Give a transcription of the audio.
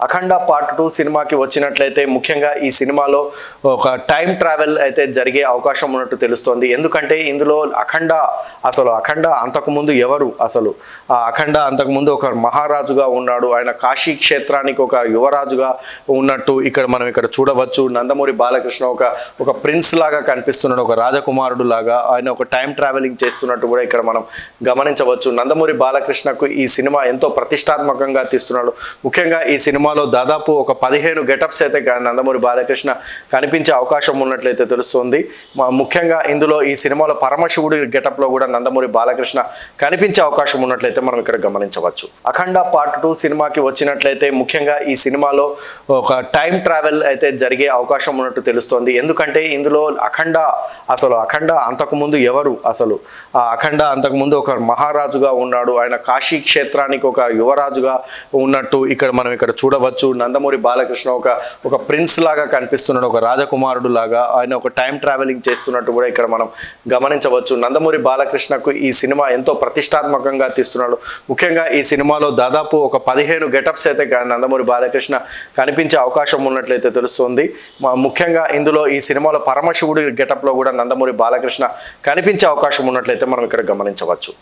అఖండ part 2 సినిమాకి వచ్చినట్లయితే ముఖ్యంగా ఈ సినిమాలో ఒక టైం ట్రావెల్ అయితే జరిగే అవకాశం ఉన్నట్టు తెలుస్తోంది. ఎందుకంటే ఇందులో అఖండ అంతకుముందు ఎవరు అఖండ అంతకుముందు ఒక మహారాజుగా ఉన్నాడు. ఆయన కాశీ క్షేత్రానికి ఒక యువరాజుగా ఉన్నట్టు మనం ఇక్కడ చూడవచ్చు. నందమూరి బాలకృష్ణ ఒక ప్రిన్స్ లాగా కనిపిస్తున్నాడు, ఒక రాజకుమారుడు లాగా. ఆయన ఒక టైం ట్రావెలింగ్ చేస్తున్నట్టు కూడా ఇక్కడ మనం గమనించవచ్చు. నందమూరి బాలకృష్ణకు ఈ సినిమా ఎంతో ప్రతిష్టాత్మకంగా తీస్తున్నాడు. ముఖ్యంగా ఈ సినిమాలో దాదాపు ఒక 15 గెటప్స్ అయితే నందమూరి బాలకృష్ణ కనిపించే అవకాశం ఉన్నట్లయితే తెలుస్తుంది. ముఖ్యంగా ఇందులో ఈ సినిమాలో పరమశివుడి గెటప్ లో కూడా నందమూరి బాలకృష్ణ కనిపించే అవకాశం ఉన్నట్లయితే మనం ఇక్కడ గమనించవచ్చు. అఖండ పార్ట్ 2 సినిమాకి వచ్చినట్లయితే ముఖ్యంగా ఈ సినిమాలో ఒక టైం ట్రావెల్ అయితే జరిగే అవకాశం ఉన్నట్టు తెలుస్తోంది. ఎందుకంటే ఇందులో అఖండ అంతకుముందు ఎవరు అఖండ అంతకుముందు ఒక మహారాజుగా ఉన్నాడు. ఆయన కాశీ క్షేత్రానికి ఒక యువరాజుగా ఉన్నట్టు మనం ఇక్కడ చూడవచ్చు. నందమూరి బాలకృష్ణ ఒక ప్రిన్స్ లాగా కనిపిస్తున్నాడు, ఒక రాజకుమారుడు లాగా. ఆయన ఒక టైం ట్రావెలింగ్ చేస్తున్నట్టు కూడా ఇక్కడ మనం గమనించవచ్చు. నందమూరి బాలకృష్ణకు ఈ సినిమా ఎంతో ప్రతిష్టాత్మకంగా తీస్తున్నాడు. ముఖ్యంగా ఈ సినిమాలో దాదాపు ఒక 15 గెటప్స్ అయితే నందమూరి బాలకృష్ణ కనిపించే అవకాశం ఉన్నట్లయితే తెలుస్తుంది. ముఖ్యంగా ఇందులో ఈ సినిమాలో పరమశివుడి గెటప్ లో కూడా నందమూరి బాలకృష్ణ కనిపించే అవకాశం ఉన్నట్లయితే మనం ఇక్కడ గమనించవచ్చు.